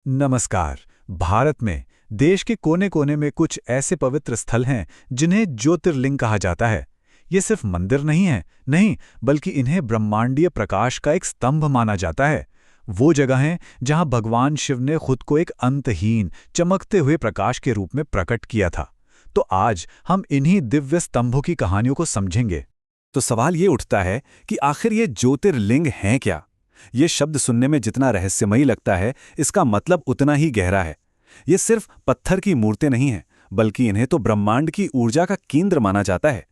नमस्कार। भारत में देश के कोने-कोने में कुछ ऐसे पवित्र स्थल हैं जिन्हें ज्योतिर्लिंग कहा जाता है। ये सिर्फ मंदिर नहीं है, नहीं, बल्कि इन्हें ब्रह्मांडीय प्रकाश का एक स्तंभ माना जाता है। वो जगह हैं जहां भगवान शिव ने खुद को एक अंतहीन, चमकते हुए प्रकाश के रूप में प्रकट किया था। तो आज हम इन्हीं दिव्य स्तंभों की कहानियों को समझेंगे। तो सवाल ये उठता है कि आखिर ये ज्योतिर्लिंग हैं क्या? ये शब्द सुनने में जितना रहस्यमयी लगता है, इसका मतलब उतना ही गहरा है। ये सिर्फ पत्थर की मूर्तें नहीं हैं, बल्कि इन्हें तो ब्रह्मांड की ऊर्जा का केंद्र माना जाता है।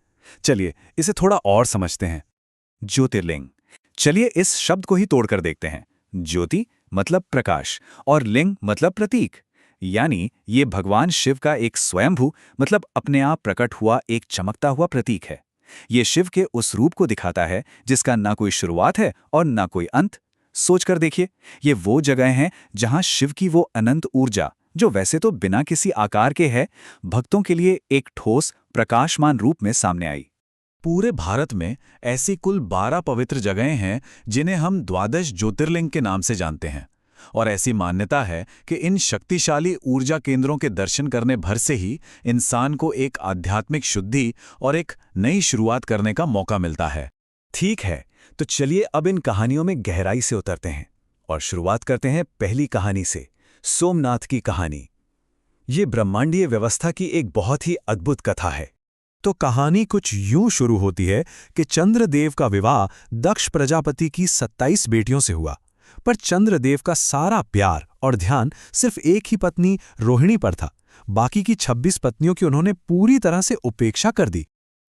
चलिए इसे थोड़ा और समझते हैं। ज्योतिर्लिंग, चलिए इस शब्द को ही तोड़कर देखते हैं। ज्योति मतलब प्रकाश और लिंग मतलब प्रतीक, यानी ये भगवान शिव का एक स्वयंभू मतलब अपने आप प्रकट हुआ एक चमकता हुआ प्रतीक है। ये शिव के उस रूप को दिखाता है जिसका ना कोई शुरुआत है और ना कोई अंत। सोचकर देखिए, ये वो जगह हैं जहां शिव की वो अनंत ऊर्जा, जो वैसे तो बिना किसी आकार के है, भक्तों के लिए एक ठोस प्रकाशमान रूप में सामने आई। पूरे भारत में ऐसी कुल 12 पवित्र जगहें हैं जिन्हें हम द्वादश ज्योतिर्लिंग के नाम से जानते हैं। और ऐसी मान्यता है कि इन शक्तिशाली ऊर्जा केंद्रों के दर्शन करने भर से ही इंसान को एक आध्यात्मिक शुद्धि और एक नई शुरुआत करने का मौका मिलता है। ठीक है, तो चलिए अब इन कहानियों में गहराई से उतरते हैं और शुरुआत करते हैं पहली कहानी से, सोमनाथ की कहानी। ये ब्रह्मांडीय व्यवस्था की एक बहुत ही अद्भुत कथा है। तो कहानी कुछ यूं शुरू होती है कि चंद्रदेव का विवाह दक्ष प्रजापति की 27 बेटियों से हुआ, पर चंद्रदेव का सारा प्यार और ध्यान सिर्फ एक ही पत्नी रोहिणी पर था। बाकी की 26 पत्नियों की उन्होंने पूरी तरह से उपेक्षा कर दी।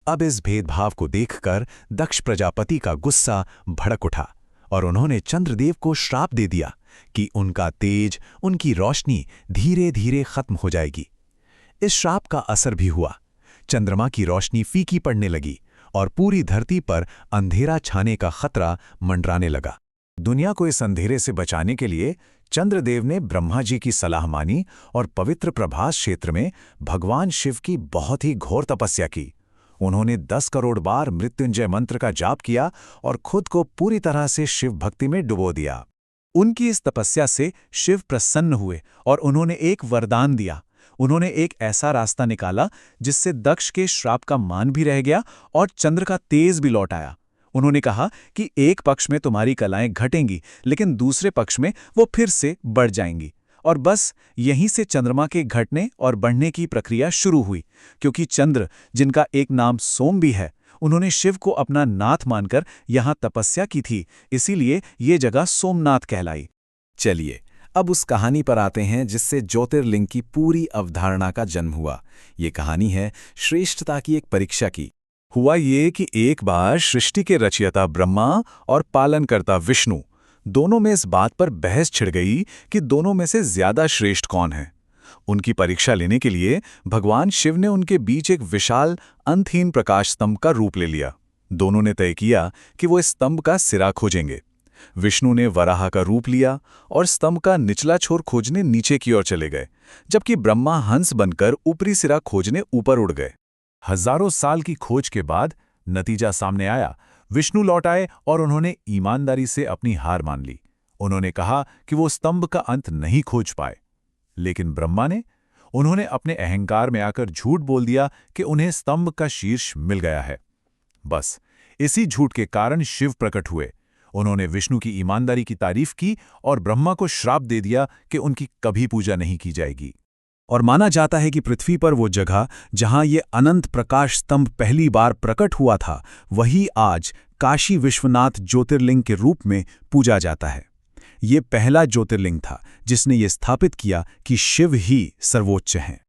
अब इस भेदभाव को देखकर दक्ष प्रजापति का गुस्सा भड़क उठा और उन्होंने चंद्रदेव को श्राप दे दिया कि उनका तेज, उनकी रोशनी धीरे धीरे खत्म हो जाएगी। इस श्राप का असर भी हुआ। चंद्रमा की रोशनी फीकी पड़ने लगी और पूरी धरती पर अंधेरा छाने का खतरा मंडराने लगा। दुनिया को इस अंधेरे से बचाने के लिए चंद्रदेव ने ब्रह्मा जी की सलाह मानी और पवित्र प्रभास क्षेत्र में भगवान शिव की बहुत ही घोर तपस्या की। उन्होंने 10 करोड़ बार मृत्युंजय मंत्र का जाप किया और खुद को पूरी तरह से शिव भक्ति में डुबो दिया। उनकी इस तपस्या से शिव प्रसन्न हुए और उन्होंने एक वरदान दिया। उन्होंने एक ऐसा रास्ता निकाला जिससे दक्ष के श्राप का मान भी रह गया और चंद्र का तेज भी लौट आया। उन्होंने कहा कि एक पक्ष में तुम्हारी कलाएं घटेंगी, लेकिन दूसरे पक्ष में वो फिर से बढ़ जाएंगी। और बस यहीं से चंद्रमा के घटने और बढ़ने की प्रक्रिया शुरू हुई, क्योंकि चंद्र, जिनका एक नाम सोम भी है, उन्होंने शिव को अपना नाथ मानकर यहाँ तपस्या की थी, इसीलिए ये जगह सोमनाथ कहलाई। चलिए अब उस कहानी पर आते हैं जिससे ज्योतिर्लिंग की पूरी अवधारणा का जन्म हुआ। ये कहानी है श्रेष्ठता की एक परीक्षा की। हुआ ये कि एक बार सृष्टि के रचयिता ब्रह्मा और पालनकर्ता विष्णु, दोनों में इस बात पर बहस छिड़ गई कि दोनों में से ज्यादा श्रेष्ठ कौन है। उनकी परीक्षा लेने के लिए भगवान शिव ने उनके बीच एक विशाल अंतहीन प्रकाश स्तंभ का रूप ले लिया। दोनों ने तय किया कि वो इस स्तंभ का सिरा खोजेंगे। विष्णु ने वराह का रूप लिया और स्तंभ का निचला छोर खोजने नीचे की ओर चले गए, जबकि ब्रह्मा हंस बनकर ऊपरी सिरा खोजने ऊपर उड़ गए। हजारों साल की खोज के बाद नतीजा सामने आया। विष्णु लौट आए और उन्होंने ईमानदारी से अपनी हार मान ली। उन्होंने कहा कि वो स्तंभ का अंत नहीं खोज पाए। लेकिन ब्रह्मा ने, उन्होंने अपने अहंकार में आकर झूठ बोल दिया कि उन्हें स्तंभ का शीर्ष मिल गया है। बस इसी झूठ के कारण शिव प्रकट हुए। उन्होंने विष्णु की ईमानदारी की तारीफ की और ब्रह्मा को श्राप दे दिया कि उनकी कभी पूजा नहीं की जाएगी। और माना जाता है कि पृथ्वी पर वो जगह जहां ये अनंत प्रकाश स्तंभ पहली बार प्रकट हुआ था, वही आज काशी विश्वनाथ ज्योतिर्लिंग के रूप में पूजा जाता है। ये पहला ज्योतिर्लिंग था जिसने ये स्थापित किया कि शिव ही सर्वोच्च हैं।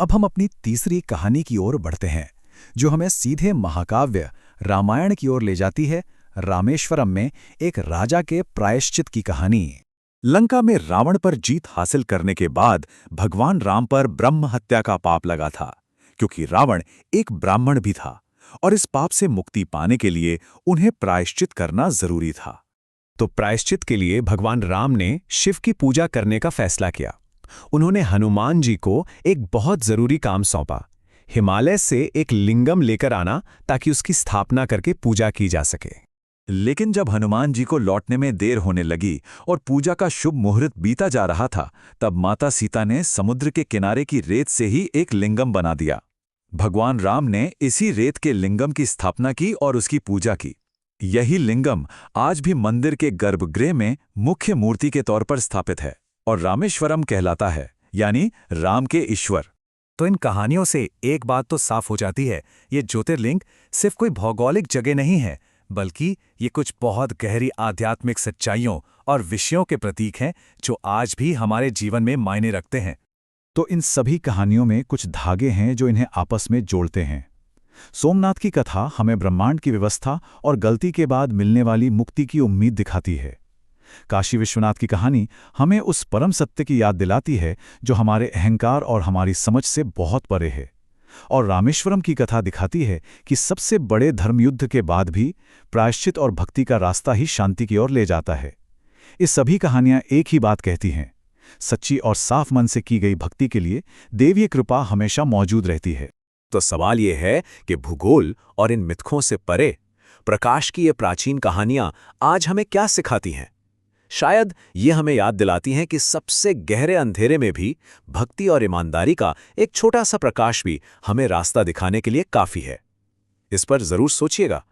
अब हम अपनी तीसरी कहानी की ओर बढ़ते हैं, जो हमें सीधे महाकाव्य रामायण की ओर ले जाती है। रामेश्वरम में एक राजा के प्रायश्चित की कहानी। लंका में रावण पर जीत हासिल करने के बाद भगवान राम पर ब्रह्म हत्या का पाप लगा था, क्योंकि रावण एक ब्राह्मण भी था और इस पाप से मुक्ति पाने के लिए उन्हें प्रायश्चित करना जरूरी था। तो प्रायश्चित के लिए भगवान राम ने शिव की पूजा करने का फैसला किया। उन्होंने हनुमान जी को एक बहुत जरूरी काम सौंपा, हिमालय से एक लिंगम लेकर आना ताकि उसकी स्थापना करके पूजा की जा सके। लेकिन जब हनुमान जी को लौटने में देर होने लगी और पूजा का शुभ मुहूर्त बीता जा रहा था, तब माता सीता ने समुद्र के किनारे की रेत से ही एक लिंगम बना दिया। भगवान राम ने इसी रेत के लिंगम की स्थापना की और उसकी पूजा की। यही लिंगम आज भी मंदिर के गर्भगृह में मुख्य मूर्ति के तौर पर स्थापित है और रामेश्वरम कहलाता है, यानी राम के ईश्वर। तो इन कहानियों से एक बात तो साफ हो जाती है, ये ज्योतिर्लिंग सिर्फ कोई भौगोलिक जगह नहीं है, बल्कि ये कुछ बहुत गहरी आध्यात्मिक सच्चाइयों और विषयों के प्रतीक हैं जो आज भी हमारे जीवन में मायने रखते हैं। तो इन सभी कहानियों में कुछ धागे हैं जो इन्हें आपस में जोड़ते हैं। सोमनाथ की कथा हमें ब्रह्मांड की व्यवस्था और गलती के बाद मिलने वाली मुक्ति की उम्मीद दिखाती है। काशी विश्वनाथ की कहानी हमें उस परम सत्य की याद दिलाती है जो हमारे अहंकार और हमारी समझ से बहुत परे है। और रामेश्वरम की कथा दिखाती है कि सबसे बड़े धर्मयुद्ध के बाद भी प्रायश्चित और भक्ति का रास्ता ही शांति की ओर ले जाता है। ये सभी कहानियां एक ही बात कहती हैं, सच्ची और साफ मन से की गई भक्ति के लिए देवीय कृपा हमेशा मौजूद रहती है। तो सवाल ये है कि भूगोल और इन मिथकों से परे प्रकाश की ये प्राचीन कहानियां आज हमें क्या सिखाती हैं? शायद ये हमें याद दिलाती हैं कि सबसे गहरे अंधेरे में भी भक्ति और ईमानदारी का एक छोटा सा प्रकाश भी हमें रास्ता दिखाने के लिए काफी है। इस पर जरूर सोचिएगा।